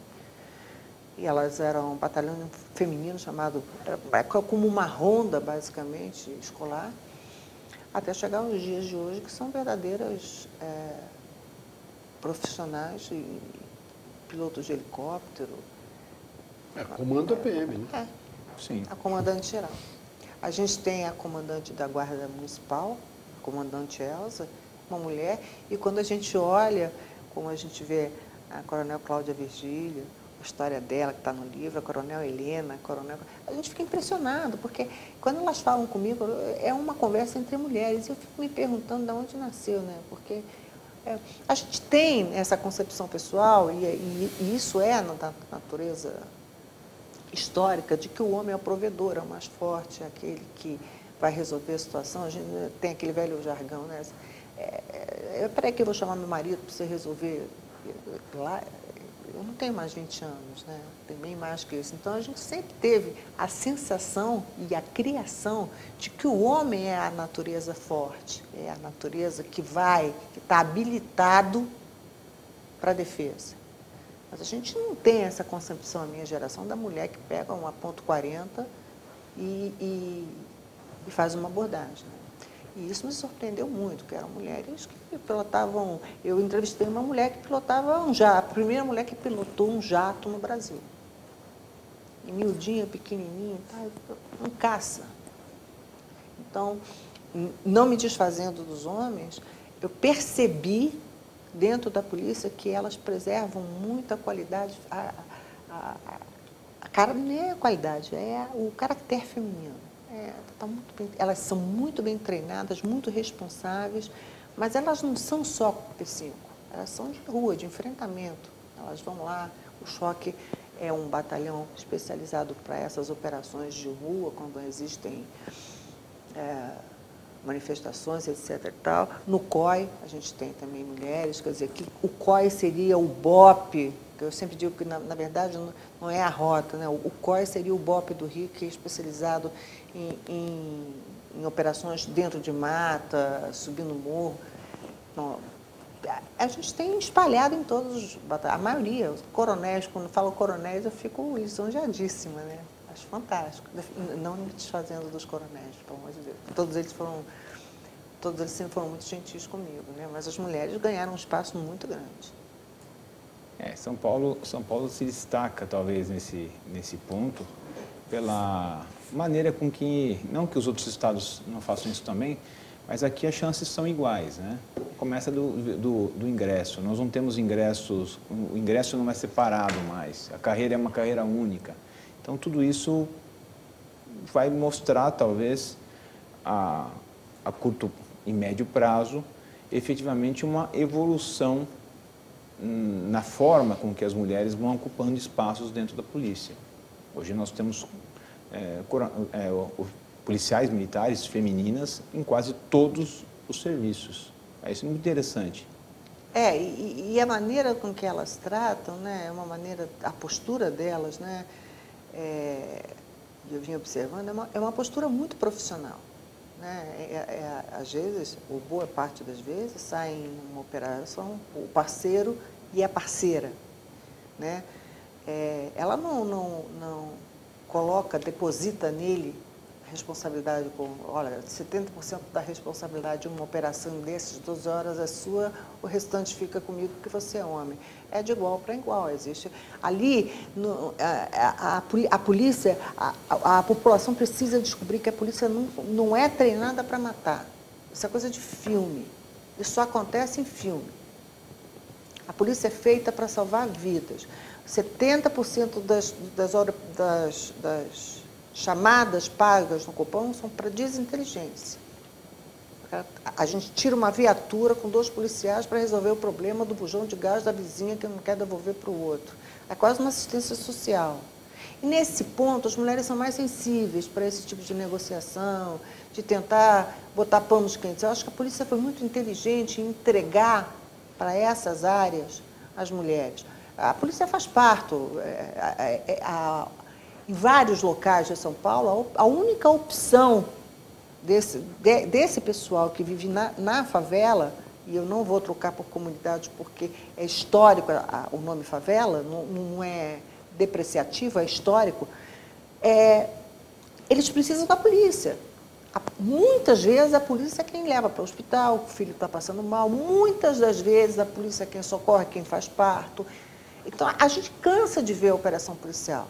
e elas eram um batalhão feminino chamado, como uma ronda, basicamente, escolar, até chegar aos dias de hoje, que são verdadeiras profissionais, pilotos de helicóptero. Comando PM, né? Sim. A comandante-geral. A gente tem a comandante da Guarda Municipal, a comandante Elza, uma mulher, e quando a gente olha, como a gente vê a coronel Cláudia Virgílio, a história dela que está no livro, a coronel Helena, a gente fica impressionado, porque quando elas falam comigo, é uma conversa entre mulheres, e eu fico me perguntando de onde nasceu, né? Porque a gente tem essa concepção pessoal, e isso é na natureza histórica, de que o homem é o provedor, é o mais forte, é aquele que vai resolver a situação. A gente tem aquele velho jargão, né? Peraí que eu vou chamar meu marido para você resolver lá. Eu não tenho mais 20 anos, né? Tem bem mais que isso. Então, a gente sempre teve a sensação e a criação de que o homem é a natureza forte, é a natureza que está habilitado para a defesa. Mas a gente não tem essa concepção, a minha geração, da mulher que pega uma .40 e faz uma abordagem, né? E isso me surpreendeu muito, que eram mulheres que pilotavam... Eu entrevistei uma mulher que pilotava um jato, a primeira mulher que pilotou um jato no Brasil. E miudinha, pequenininha, um caça. Então, não me desfazendo dos homens, eu percebi dentro da polícia que elas preservam muita qualidade. Não é a qualidade, é o caráter feminino. Elas são muito bem treinadas, muito responsáveis, mas elas não são só P5, elas são de rua, de enfrentamento. Elas vão lá, o choque é um batalhão especializado para essas operações de rua, quando existem manifestações, etc. e tal. No COI, a gente tem também mulheres, quer dizer, que o COI seria o BOP, que eu sempre digo que, na verdade, não é a rota, né? O COI seria o BOP do Rio, que é especializado em operações dentro de mata, subindo morro. Então, a gente tem espalhado em todos os batalhões, a maioria, os coronéis, quando falo coronéis, eu fico lisonjeadíssima, né? Acho fantástico, não me desfazendo dos coronéis, pelo amor de Deus. Todos eles sempre foram muito gentis comigo, né? Mas as mulheres ganharam um espaço muito grande. São Paulo se destaca, talvez, nesse ponto, pela maneira com que, não que os outros estados não façam isso também, mas aqui as chances são iguais, né? Começa do ingresso, nós não temos ingressos, o ingresso não é separado mais, a carreira é uma carreira única. Então, tudo isso vai mostrar, talvez, a curto e médio prazo, efetivamente uma evolução na forma com que as mulheres vão ocupando espaços dentro da polícia. Hoje nós temos policiais militares femininas em quase todos os serviços. Isso é muito interessante. E a maneira com que elas tratam, né, é uma maneira, a postura delas, né, eu vim observando, é uma postura muito profissional, né? Às vezes, ou boa parte das vezes, sai em uma operação o parceiro e a parceira, né? Ela não deposita nele a responsabilidade, olha, 70% da responsabilidade de uma operação desses, 12 horas é sua, o restante fica comigo porque você é homem. É de igual para igual, existe. Ali, a polícia, a população precisa descobrir que a polícia não é treinada para matar. Isso é coisa de filme. Isso só acontece em filme. A polícia é feita para salvar vidas. 70% das chamadas pagas no Copom são para desinteligência. A gente tira uma viatura com 2 policiais para resolver o problema do bujão de gás da vizinha que não quer devolver para o outro. É quase uma assistência social. E nesse ponto, as mulheres são mais sensíveis para esse tipo de negociação, de tentar botar panos quentes. Eu acho que a polícia foi muito inteligente em entregar para essas áreas as mulheres. A polícia faz parto. Em vários locais de São Paulo, a única opção desse pessoal que vive na favela, e eu não vou trocar por comunidade porque é histórico o nome favela, não é depreciativo, é histórico, eles precisam da polícia. Muitas vezes a polícia é quem leva para o hospital, o filho está passando mal, muitas das vezes a polícia é quem socorre, quem faz parto. Então, a gente cansa de ver a operação policial.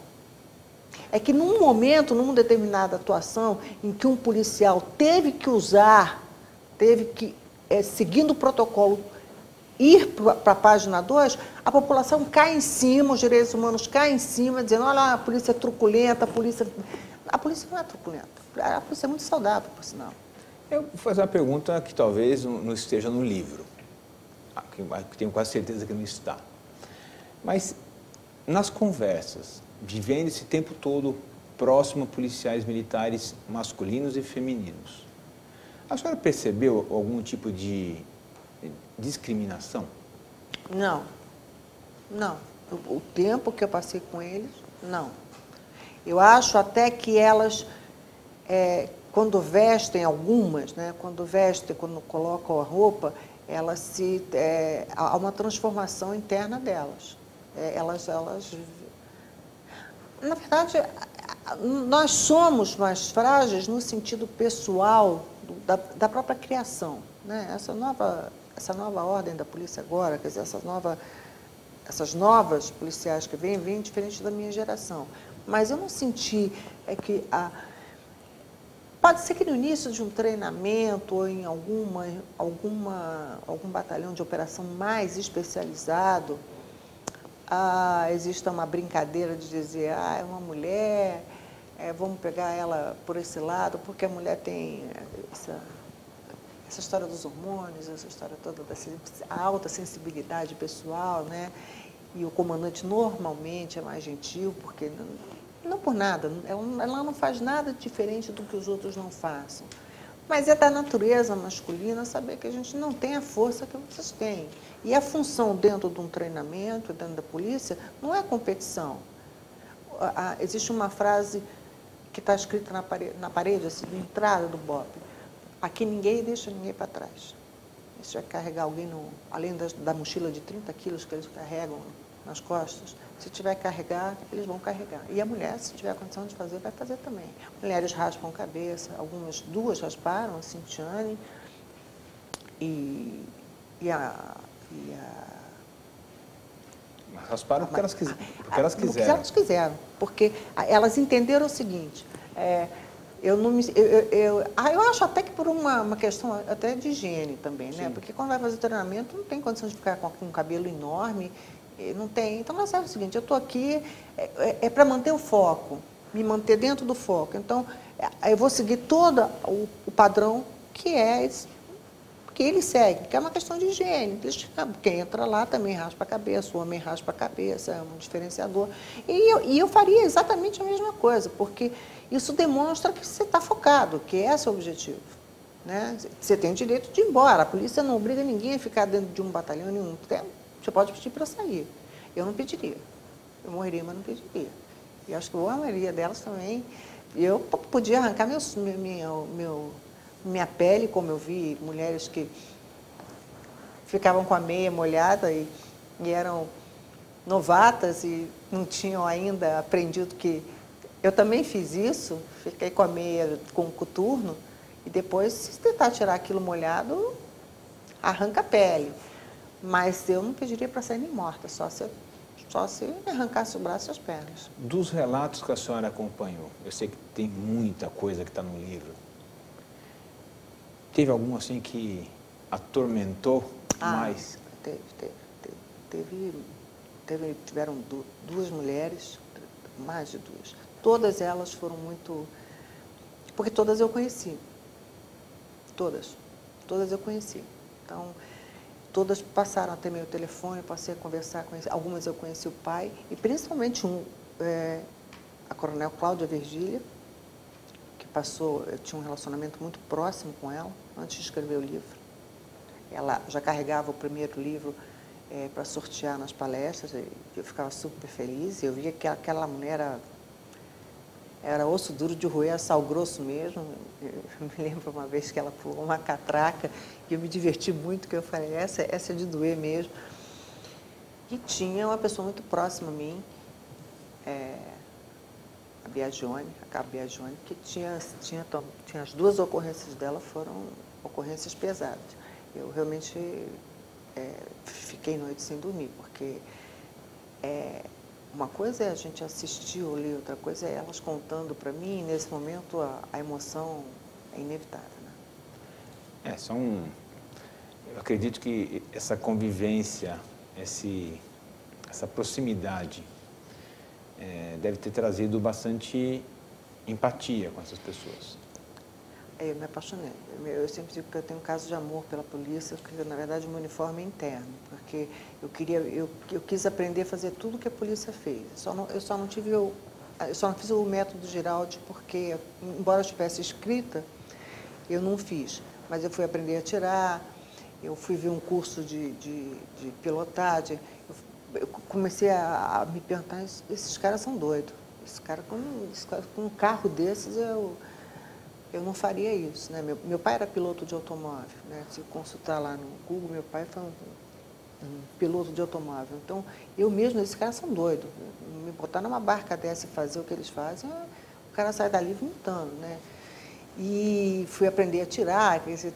É que num momento, numa determinada atuação, em que um policial teve que usar, seguindo o protocolo, ir para a página 2, a população cai em cima, os direitos humanos caem em cima, dizendo, olha, a polícia é truculenta, a polícia não é truculenta, a polícia é muito saudável, por sinal. Eu vou fazer uma pergunta que talvez não esteja no livro, que tenho quase certeza que não está. Mas, nas conversas, vivendo esse tempo todo próximo a policiais militares masculinos e femininos, a senhora percebeu algum tipo de discriminação? Não. O tempo que eu passei com eles, não. Eu acho até que elas, quando vestem algumas, né, quando colocam a roupa, há uma transformação interna delas. Na verdade, nós somos mais frágeis no sentido pessoal da própria criação, né? Essa nova ordem da polícia agora, quer dizer, essas novas policiais que vêm diferente da minha geração. Mas eu não senti pode ser que no início de um treinamento ou em algum batalhão de operação mais especializado, exista uma brincadeira de dizer, é uma mulher, vamos pegar ela por esse lado, porque a mulher tem essa história dos hormônios, essa história toda da alta sensibilidade pessoal, né? E o comandante normalmente é mais gentil, porque não por nada, ela não faz nada diferente do que os outros não façam. Mas é da natureza masculina saber que a gente não tem a força que vocês têm. E a função dentro de um treinamento, dentro da polícia, não é competição. Existe uma frase que está escrita na parede, assim, de entrada do BOP. Aqui ninguém deixa ninguém para trás. Se vai carregar alguém, além da mochila de 30 quilos que eles carregam nas costas, se tiver que carregar, eles vão carregar. E a mulher, se tiver condição de fazer, vai fazer também. Mulheres raspam a cabeça, duas rasparam, a Cintiane rasparam porque elas quiseram. Porque elas quiseram. Porque elas entenderam o seguinte, eu acho até que por uma questão até de higiene também, né? Porque quando vai fazer treinamento, não tem condição de ficar com um cabelo enorme, não tem. Então, nós sabemos o seguinte, eu estou aqui, para manter o foco, me manter dentro do foco. Então, eu vou seguir todo o padrão que ele segue, que é uma questão de higiene. Quem entra lá também raspa a cabeça, o homem raspa a cabeça, é um diferenciador. E eu faria exatamente a mesma coisa, porque isso demonstra que você está focado, que esse é o objetivo, né? Você tem o direito de ir embora, a polícia não obriga ninguém a ficar dentro de um batalhão nenhum. Você pode pedir para sair. Eu não pediria. Eu morreria, mas não pediria. E acho que a maioria delas também. Eu podia arrancar minha pele, como eu vi mulheres que ficavam com a meia molhada e eram novatas e não tinham ainda aprendido que... Eu também fiz isso, fiquei com a meia com o coturno e depois, se tentar tirar aquilo molhado, arranca a pele. Mas eu não pediria para sair nem morta, só se arrancasse o braço e as pernas. Dos relatos que a senhora acompanhou, eu sei que tem muita coisa que está no livro. Teve algum assim que atormentou mais? Tiveram duas mulheres, mais de duas. Todas elas foram muito... Porque todas eu conheci. Todas eu conheci. Então, todas passaram a ter meu telefone, passei a conversar com eles. Algumas eu conheci o pai, e principalmente a coronel Cláudia Virgília, que eu tinha um relacionamento muito próximo com ela, antes de escrever o livro. Ela já carregava o primeiro livro para sortear nas palestras, e eu ficava super feliz. Eu via que aquela mulher era osso duro de roer, sal grosso mesmo. Eu me lembro uma vez que ela pulou uma catraca e eu me diverti muito, que eu falei, essa é de doer mesmo. E tinha uma pessoa muito próxima a mim, a Biagione, que tinha as duas ocorrências dela, foram ocorrências pesadas. Eu realmente fiquei noite sem dormir, porque uma coisa é a gente assistir ou ler, outra coisa é elas contando para mim, e nesse momento a emoção é inevitável. Né? Eu acredito que essa convivência, essa proximidade deve ter trazido bastante empatia com essas pessoas. Eu me apaixonei. Eu sempre digo que eu tenho um caso de amor pela polícia, porque na verdade o meu uniforme é interno, porque eu quis aprender a fazer tudo que a polícia fez. Eu só não fiz o método Giraldi porque, embora eu tivesse escrita, eu não fiz. Mas eu fui aprender a atirar, eu fui ver um curso de pilotagem, eu comecei a me perguntar, esses caras são doidos. Esse cara com um carro desses, eu não faria isso. Né? Meu pai era piloto de automóvel. Né? Se consultar lá no Google, meu pai foi um piloto de automóvel. Então, eu mesmo, esses caras são doidos. Me botar numa barca dessa e fazer o que eles fazem, o cara sai dali vomitando. Né? E fui aprender a atirar. Quer dizer,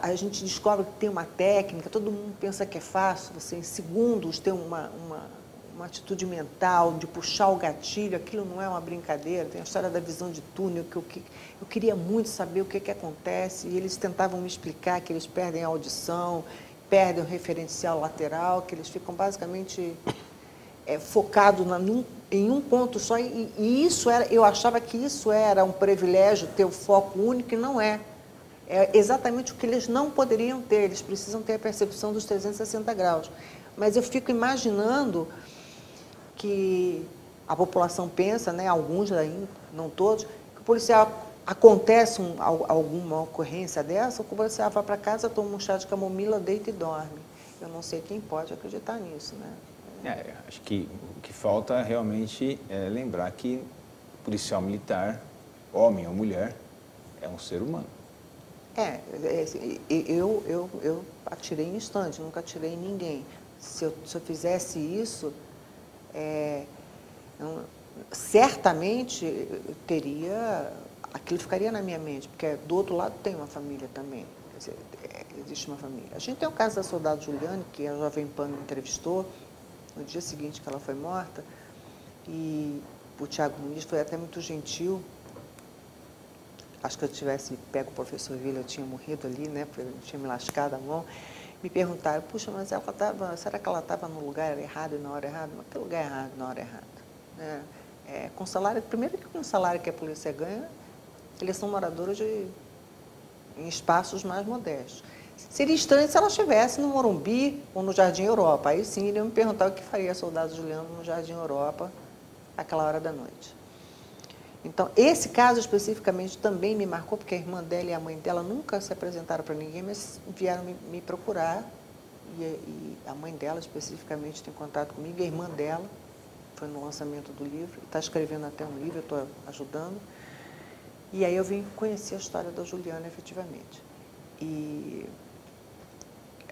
a gente descobre que tem uma técnica, todo mundo pensa que é fácil, você em segundos tem uma atitude mental de puxar o gatilho, aquilo não é uma brincadeira. Tem a história da visão de túnel, que eu queria muito saber o que acontece, e eles tentavam me explicar que eles perdem a audição, perdem o referencial lateral, que eles ficam basicamente focados em um ponto só, e isso eu achava que isso era um privilégio, ter o foco único, e não é. É exatamente o que eles não poderiam ter, eles precisam ter a percepção dos 360 graus. Mas eu fico imaginando que a população pensa, né, alguns ainda, não todos, que o policial acontece alguma ocorrência dessa, o policial vai para casa, toma um chá de camomila, deita e dorme. Eu não sei quem pode acreditar nisso, né? Acho que o que falta realmente é lembrar que o policial militar, homem ou mulher, é um ser humano. Eu atirei em instante, nunca atirei em ninguém. Se eu fizesse isso, certamente aquilo ficaria na minha mente, porque do outro lado tem uma família também, quer dizer, existe uma família. A gente tem o caso da soldado Juliane, que a Jovem Pan me entrevistou, no dia seguinte que ela foi morta, e o Thiago Muniz foi até muito gentil. Acho que eu tivesse pego o professor Vila, eu tinha morrido ali, né, porque eu tinha me lascado a mão. Me perguntaram, puxa, mas será que ela estava no lugar errado e na hora errada? Mas que lugar errado na hora errada? Né? Com salário, primeiro que com o salário que a polícia ganha, eles são moradores em espaços mais modestos. Seria estranho se ela estivesse no Morumbi ou no Jardim Europa. Aí sim, iriam me perguntar o que faria a soldado Juliano no Jardim Europa àquela hora da noite. Então, esse caso especificamente também me marcou, porque a irmã dela e a mãe dela nunca se apresentaram para ninguém, mas vieram me procurar. E a mãe dela, especificamente, tem contato comigo. A irmã dela foi no lançamento do livro, está escrevendo até um livro, eu estou ajudando. E aí eu vim conhecer a história da Juliana, efetivamente. E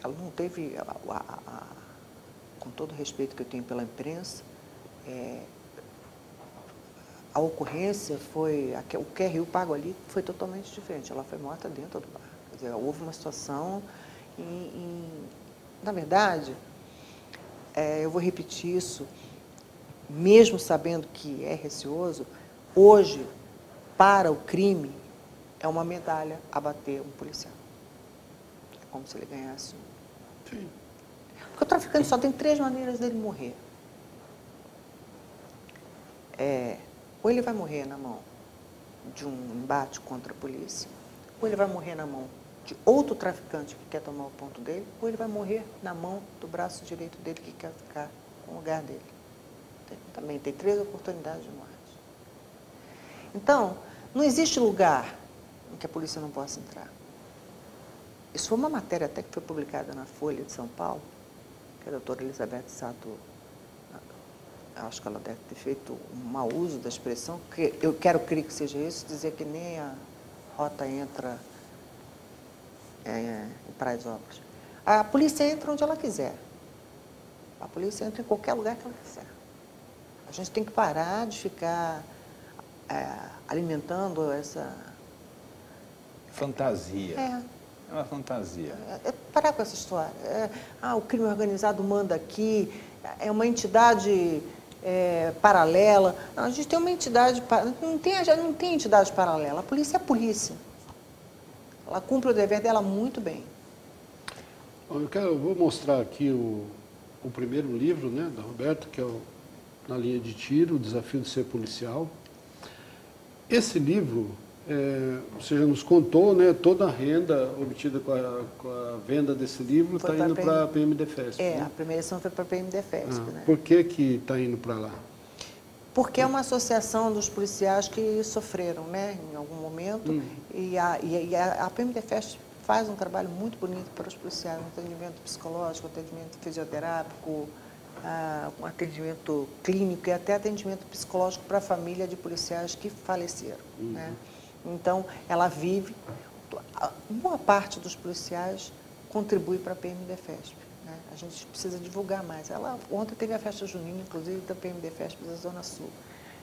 ela não teve, com todo o respeito que eu tenho pela imprensa, a ocorrência foi, o QRU pago ali foi totalmente diferente. Ela foi morta dentro do bar. Quer dizer, houve uma situação, na verdade, eu vou repetir isso, mesmo sabendo que é receoso, hoje, para o crime, é uma medalha abater um policial. É como se ele ganhasse um. Sim. Porque o traficante só tem 3 maneiras dele morrer. Ou ele vai morrer na mão de um embate contra a polícia, ou ele vai morrer na mão de outro traficante que quer tomar o ponto dele, ou ele vai morrer na mão do braço direito dele que quer ficar com o lugar dele. Também tem 3 oportunidades de morte. Então, não existe lugar em que a polícia não possa entrar. Isso foi uma matéria até que foi publicada na Folha de São Paulo, que a doutora Elizabeth Sato, acho que ela deve ter feito um mau uso da expressão, que eu quero crer que seja isso, dizer que nem a rota entra em Paraisópolis. A polícia entra onde ela quiser. A polícia entra em qualquer lugar que ela quiser. A gente tem que parar de ficar alimentando essa fantasia. É uma fantasia. Parar com essa história. O crime organizado manda aqui, é uma entidade paralela. Não, a gente tem uma entidade, não tem entidade paralela. A polícia é a polícia. Ela cumpre o dever dela muito bem. Eu vou mostrar aqui o primeiro livro, né, da Roberta, que é Na Linha de Tiro, O Desafio de Ser Policial. Esse livro, você já nos contou, né, toda a renda obtida com a venda desse livro está indo para a PMDFESP. Né? A primeira edição foi para a PMDFESP. Né? Por que está indo para lá? Porque é uma associação dos policiais que sofreram, né, em algum momento, e a PMDFESP faz um trabalho muito bonito para os policiais, um atendimento psicológico, um atendimento fisioterápico, um atendimento clínico e até atendimento psicológico para a família de policiais que faleceram. Né? Então, ela vive, boa parte dos policiais contribui para a PMDFESP. Né? A gente precisa divulgar mais. Ontem teve a festa junina, inclusive, da PMDFESP da Zona Sul.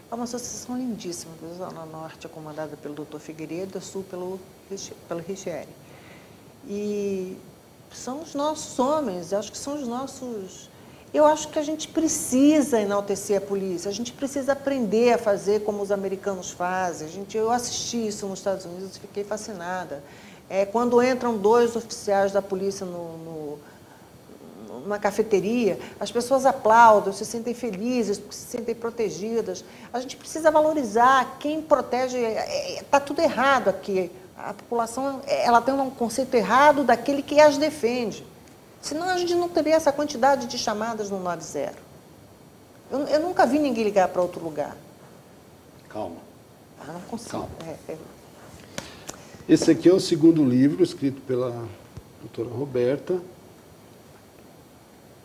É uma associação lindíssima, da Zona Norte é comandada pelo Dr. Figueiredo, da Sul pelo Richieri. E são os nossos homens, acho que são os nossos... Eu acho que a gente precisa enaltecer a polícia, a gente precisa aprender a fazer como os americanos fazem. Eu assisti isso nos Estados Unidos e fiquei fascinada. Quando entram 2 oficiais da polícia numa cafeteria, as pessoas aplaudem, se sentem felizes, se sentem protegidas. A gente precisa valorizar quem protege. Está tudo errado aqui. A população ela tem um conceito errado daquele que as defende. Senão a gente não teria essa quantidade de chamadas no 90. Eu nunca vi ninguém ligar para outro lugar. Calma. Não consigo. Calma. Esse aqui é o segundo livro, escrito pela doutora Roberta.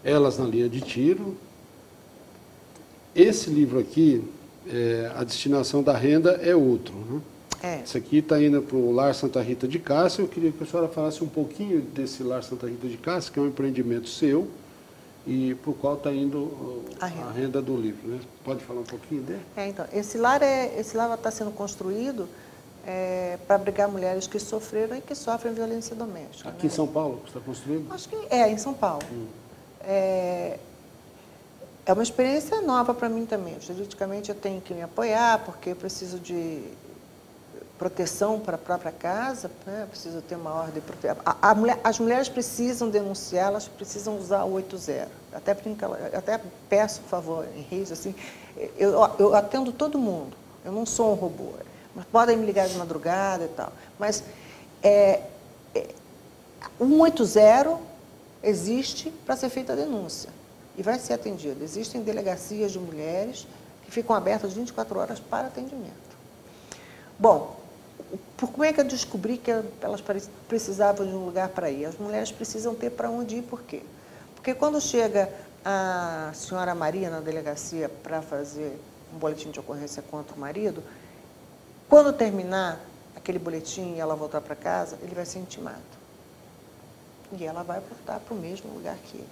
Elas na Linha de Tiro. Esse livro aqui, a destinação da renda é outro, né? Esse aqui está indo para o Lar Santa Rita de Cássia. Eu queria que a senhora falasse um pouquinho desse Lar Santa Rita de Cássia, que é um empreendimento seu e para o qual está indo a renda do livro. Né? Pode falar um pouquinho dele? Então, esse lar está sendo construído para abrigar mulheres que sofreram e que sofrem violência doméstica. Aqui em São Paulo que está construído? Acho que em São Paulo. É uma experiência nova para mim também. Juridicamente eu tenho que me apoiar, porque eu preciso de proteção para a própria casa, né? Preciso ter uma ordem de proteção. As mulheres precisam denunciar, elas precisam usar o 80. Até peço, por favor, Henrique, assim, eu atendo todo mundo, eu não sou um robô, mas podem me ligar de madrugada e tal. Mas 180 existe para ser feita a denúncia e vai ser atendido. Existem delegacias de mulheres que ficam abertas 24 horas para atendimento. Bom, como é que eu descobri que elas precisavam de um lugar para ir? As mulheres precisam ter para onde ir, por quê? Porque quando chega a senhora Maria na delegacia para fazer um boletim de ocorrência contra o marido, quando terminar aquele boletim e ela voltar para casa, ele vai ser intimado. E ela vai voltar para o mesmo lugar que ele.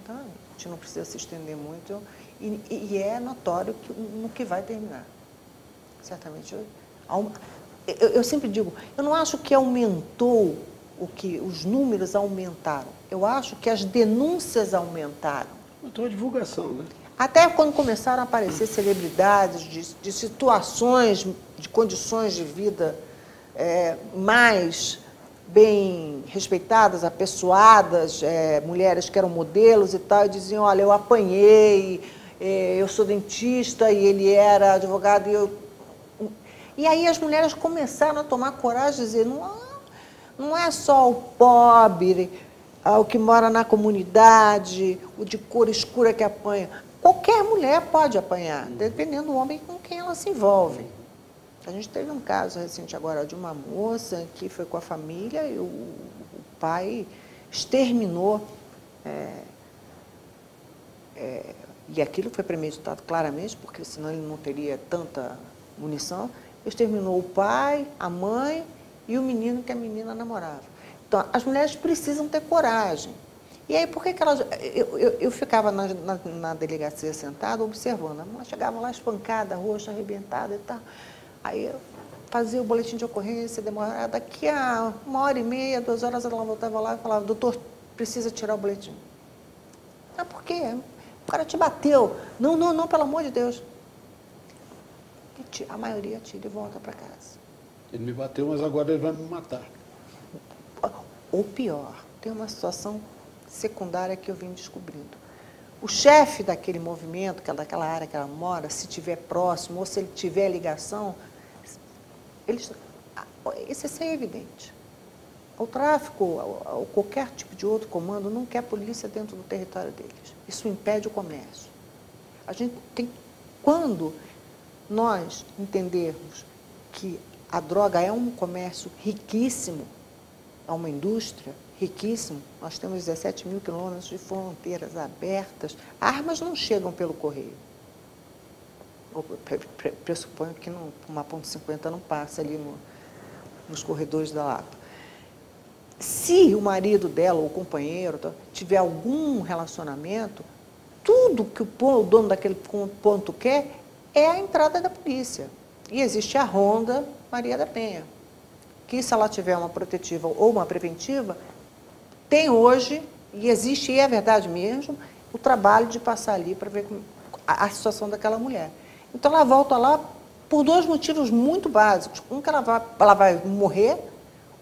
Então, a gente não precisa se estender muito e é notório no que vai terminar. Certamente, eu sempre digo, eu não acho que aumentou, os números aumentaram. Eu acho que as denúncias aumentaram. Então, a divulgação, né? Até quando começaram a aparecer celebridades de situações, de condições de vida mais bem respeitadas, apessoadas, mulheres que eram modelos e tal, e diziam, olha, eu apanhei, eu sou dentista e ele era advogado. E aí as mulheres começaram a tomar coragem e dizer, não é só o pobre, o que mora na comunidade, o de cor escura que apanha. Qualquer mulher pode apanhar, dependendo do homem com quem ela se envolve. A gente teve um caso recente agora de uma moça que foi com a família e o pai exterminou, e aquilo foi premeditado claramente, porque senão ele não teria tanta munição, exterminou o pai, a mãe e o menino que a menina namorava. Então, as mulheres precisam ter coragem. E aí, por que elas... Eu ficava na delegacia sentada, observando. A mulher chegava lá espancada, roxa, arrebentada e tal. Aí fazia o boletim de ocorrência, demorava. Daqui a 1h30, 2 horas, ela voltava lá e falava, doutor, precisa tirar o boletim. Ah, por quê? O cara te bateu. Não, não, não, pelo amor de Deus. E a maioria tira e volta para casa. Ele me bateu, mas agora ele vai me matar. Ou pior, tem uma situação secundária que eu vim descobrindo. O chefe daquele movimento, daquela área que ela mora, se estiver próximo ou se ele tiver ligação, isso é evidente. O tráfico ou qualquer tipo de outro comando não quer polícia dentro do território deles. Isso impede o comércio. A gente tem, quando nós entendermos que a droga é um comércio riquíssimo, é uma indústria riquíssima, nós temos 17 mil quilômetros de fronteiras abertas, armas não chegam pelo correio. Eu pressuponho que uma .50 não passa ali nos corredores da Lapa. Se o marido dela ou o companheiro tiver algum relacionamento, tudo que o dono daquele ponto quer é a entrada da polícia. E existe a Ronda Maria da Penha, que se ela tiver uma protetiva ou uma preventiva, tem hoje, e existe, e é verdade mesmo, o trabalho de passar ali para ver a situação daquela mulher. Então, ela volta lá por 2 motivos muito básicos. Um, que ela vai morrer,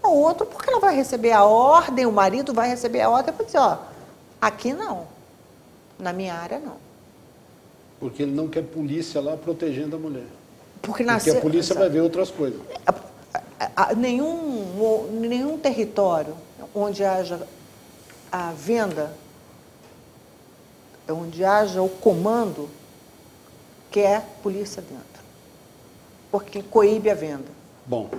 o outro, porque ela vai receber a ordem, o marido vai receber a ordem para dizer, ó, aqui não, na minha área não. Porque ele não quer polícia lá protegendo a mulher. Porque a polícia vai ver outras coisas. Nenhum território onde haja a venda, onde haja o comando, quer polícia dentro. Porque coíbe a venda. Bom,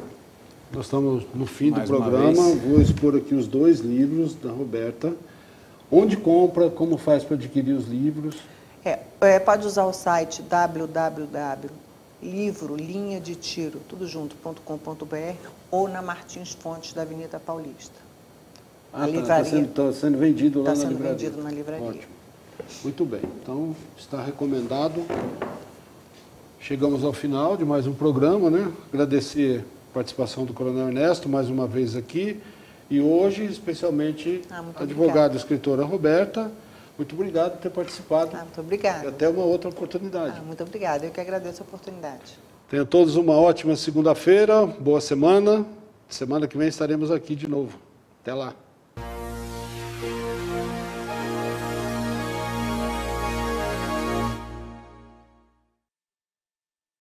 nós estamos no fim do programa. Vou expor aqui os 2 livros da Roberta. Onde compra, como faz para adquirir os livros? Pode usar o site www.livrolinhadetiro.com.br ou na Martins Fontes, da Avenida Paulista. Está sendo vendido lá na livraria. Está sendo vendido na livraria. Ótimo. Muito bem. Então, está recomendado. Chegamos ao final de mais um programa, né? Agradecer a participação do Coronel Ernesto, mais uma vez aqui. E hoje, especialmente, a advogada e escritora Roberta. Muito obrigado por ter participado. Muito obrigada. E até uma outra oportunidade. Muito obrigada. Eu que agradeço a oportunidade. Tenham todos uma ótima segunda-feira. Boa semana. Semana que vem estaremos aqui de novo. Até lá.